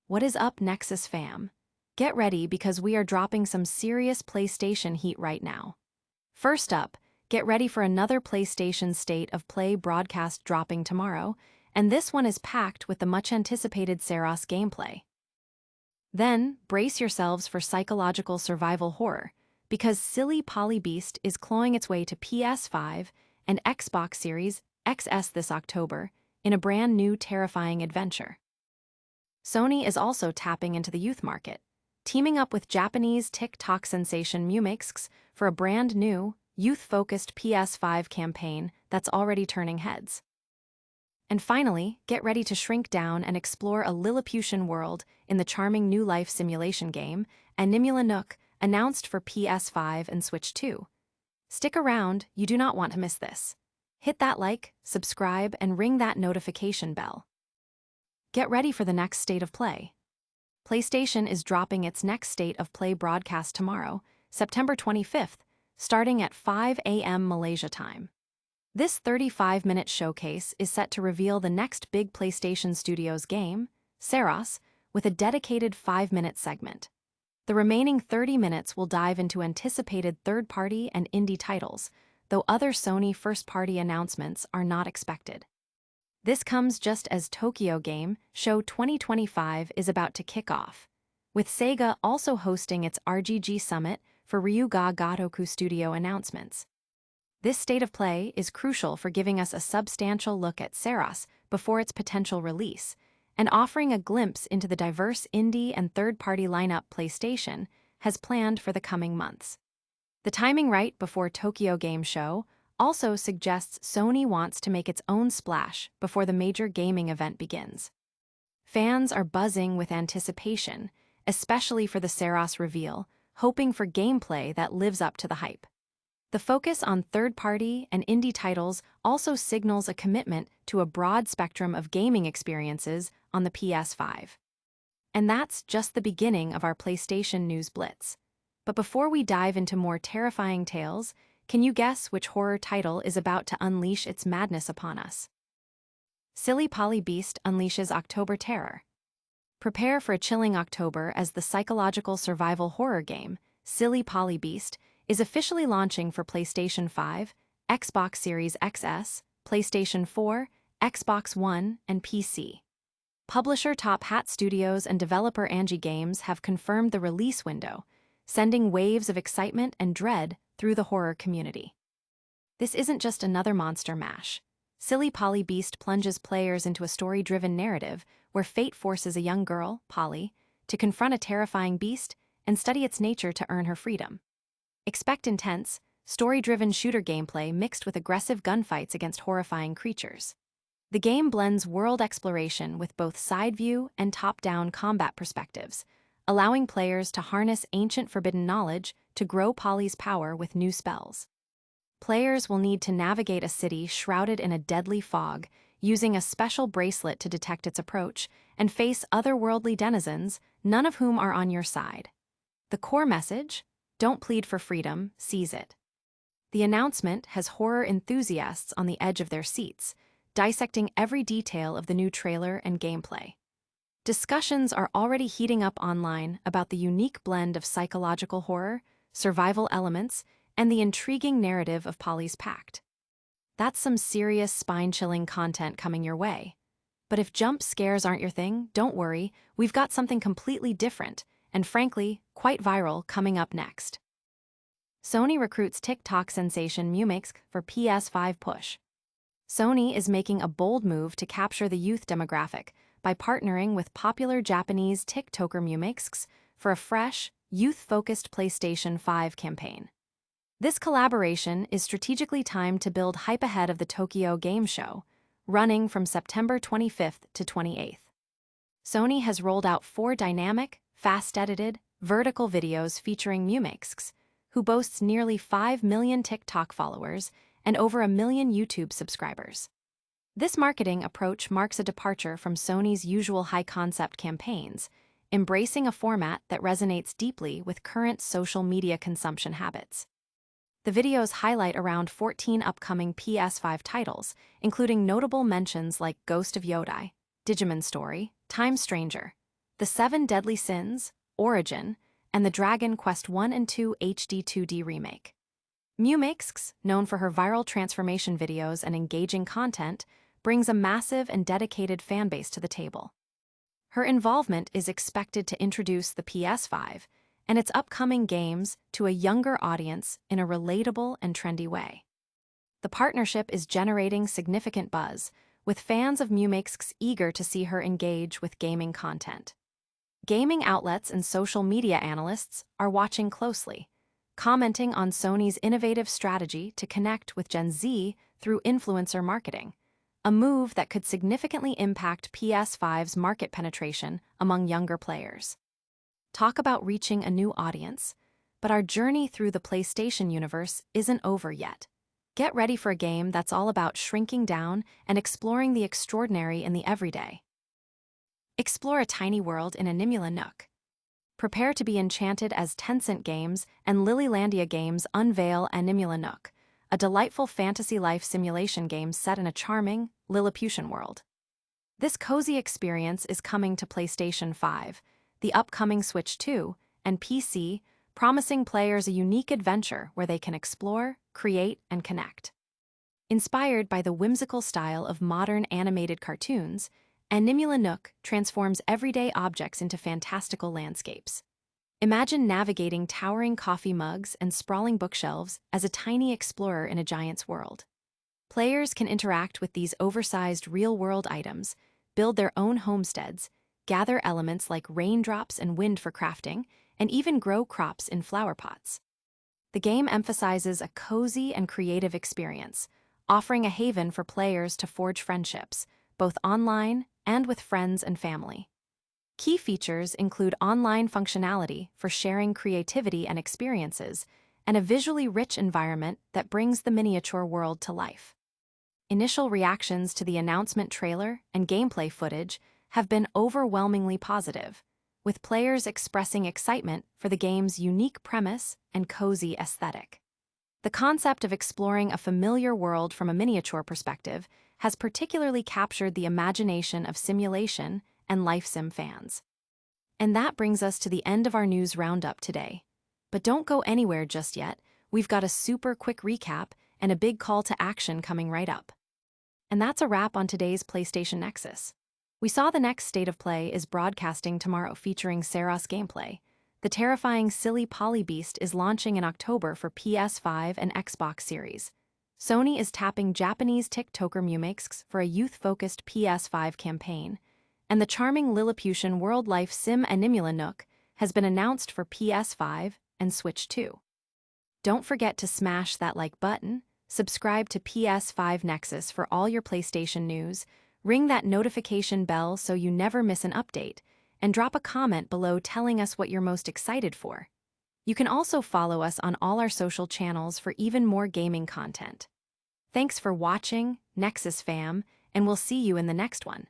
What is up, Nexus fam? Get ready because we are dropping some serious PlayStation heat right now. First up, get ready for another PlayStation State of Play broadcast dropping tomorrow, and this one is packed with the much-anticipated Saros gameplay. Then, brace yourselves for psychological survival horror, because Silly Polly Beast is clawing its way to PS5 and Xbox Series XS this October in a brand new terrifying adventure. Sony is also tapping into the youth market, teaming up with Japanese TikTok sensation Mumeixxx for a brand new, youth-focused PS5 campaign that's already turning heads. And finally, get ready to shrink down and explore a lilliputian world in the charming new life simulation game, Animula Nook, announced for PS5 and Switch 2. Stick around, you do not want to miss this. Hit that like, subscribe, and ring that notification bell. Get ready for the next State of Play. PlayStation is dropping its next State of Play broadcast tomorrow, September 25th, starting at 5 a.m. Malaysia time. This 35-minute showcase is set to reveal the next big PlayStation Studios game, Saros, with a dedicated 5-minute segment. The remaining 30 minutes will dive into anticipated third-party and indie titles, though other Sony first-party announcements are not expected. This comes just as Tokyo Game Show 2025 is about to kick off, with Sega also hosting its RGG Summit for Ryuga Gotoku Studio announcements. This State of Play is crucial for giving us a substantial look at Saros before its potential release, and offering a glimpse into the diverse indie and third-party lineup PlayStation has planned for the coming months. The timing right before Tokyo Game Show also suggests Sony wants to make its own splash before the major gaming event begins. Fans are buzzing with anticipation, especially for the Saros reveal, hoping for gameplay that lives up to the hype. The focus on third-party and indie titles also signals a commitment to a broad spectrum of gaming experiences on the PS5. And that's just the beginning of our PlayStation News Blitz. But before we dive into more terrifying tales, can you guess which horror title is about to unleash its madness upon us? Silly Polly Beast unleashes October terror. Prepare for a chilling October as the psychological survival horror game, Silly Polly Beast, is officially launching for PlayStation 5, Xbox Series XS, PlayStation 4, Xbox One, and PC. Publisher Top Hat Studios and developer Angie Games have confirmed the release window, sending waves of excitement and dread through the horror community. This isn't just another monster mash. Silly Polly Beast plunges players into a story-driven narrative where fate forces a young girl, Polly, to confront a terrifying beast and study its nature to earn her freedom. Expect intense, story-driven shooter gameplay mixed with aggressive gunfights against horrifying creatures. The game blends world exploration with both side-view and top-down combat perspectives, allowing players to harness ancient forbidden knowledge to grow Polly's power with new spells. Players will need to navigate a city shrouded in a deadly fog, using a special bracelet to detect its approach, and face otherworldly denizens, none of whom are on your side. The core message: don't plead for freedom, seize it. The announcement has horror enthusiasts on the edge of their seats, dissecting every detail of the new trailer and gameplay. Discussions are already heating up online about the unique blend of psychological horror, survival elements, and the intriguing narrative of Polly's Pact. That's some serious spine-chilling content coming your way. But if jump scares aren't your thing, don't worry, we've got something completely different, and frankly, quite viral coming up next. Sony recruits TikTok sensation Mumeixxx for PS5 push. Sony is making a bold move to capture the youth demographic by partnering with popular Japanese TikToker Mumeixxx for a fresh, youth-focused PlayStation 5 campaign. This collaboration is strategically timed to build hype ahead of the Tokyo Game Show, running from September 25th to 28th. Sony has rolled out 4 dynamic, fast-edited, vertical videos featuring Mumeixxx, who boasts nearly 5 million TikTok followers and over 1 million YouTube subscribers. This marketing approach marks a departure from Sony's usual high-concept campaigns, embracing a format that resonates deeply with current social media consumption habits. The videos highlight around 14 upcoming PS5 titles, including notable mentions like Ghost of Yodai, Digimon Story, Time Stranger, The Seven Deadly Sins, Origin, and the Dragon Quest 1 and 2 HD 2D remake. Mumeixxx, known for her viral transformation videos and engaging content, brings a massive and dedicated fanbase to the table. Her involvement is expected to introduce the PS5 and its upcoming games to a younger audience in a relatable and trendy way. The partnership is generating significant buzz, with fans of Mumeixxx eager to see her engage with gaming content. Gaming outlets and social media analysts are watching closely, commenting on Sony's innovative strategy to connect with Gen Z through influencer marketing, a move that could significantly impact PS5's market penetration among younger players. Talk about reaching a new audience, but our journey through the PlayStation universe isn't over yet. Get ready for a game that's all about shrinking down and exploring the extraordinary in the everyday. Explore a tiny world in Animula Nook. Prepare to be enchanted as Tencent Games and Lilylandia Games unveil Animula Nook, a delightful fantasy life simulation game set in a charming, lilliputian world. This cozy experience is coming to PlayStation 5, the upcoming Switch 2, and PC, promising players a unique adventure where they can explore, create, and connect. Inspired by the whimsical style of modern animated cartoons, Animula Nook transforms everyday objects into fantastical landscapes. Imagine navigating towering coffee mugs and sprawling bookshelves as a tiny explorer in a giant's world. Players can interact with these oversized real-world items, build their own homesteads, gather elements like raindrops and wind for crafting, and even grow crops in flower pots. The game emphasizes a cozy and creative experience, offering a haven for players to forge friendships, both online and with friends and family. Key features include online functionality for sharing creativity and experiences, and a visually rich environment that brings the miniature world to life. Initial reactions to the announcement trailer and gameplay footage have been overwhelmingly positive, with players expressing excitement for the game's unique premise and cozy aesthetic. The concept of exploring a familiar world from a miniature perspective has particularly captured the imagination of simulation and life sim fans. And that brings us to the end of our news roundup today. But don't go anywhere just yet, we've got a super quick recap and a big call to action coming right up. And that's a wrap on today's PlayStation Nexus. We saw the next State of Play is broadcasting tomorrow featuring Saros gameplay. The terrifying silly poly beast is launching in October for PS5 and Xbox Series. Sony is tapping Japanese TikToker Mumeixxx for a youth-focused PS5 campaign, and the charming Lilliputian world life sim Animula Nook has been announced for PS5 and Switch 2. Don't forget to smash that like button, subscribe to PS5 Nexus for all your PlayStation news, ring that notification bell so you never miss an update, and drop a comment below telling us what you're most excited for. You can also follow us on all our social channels for even more gaming content. Thanks for watching, Nexus fam, and we'll see you in the next one.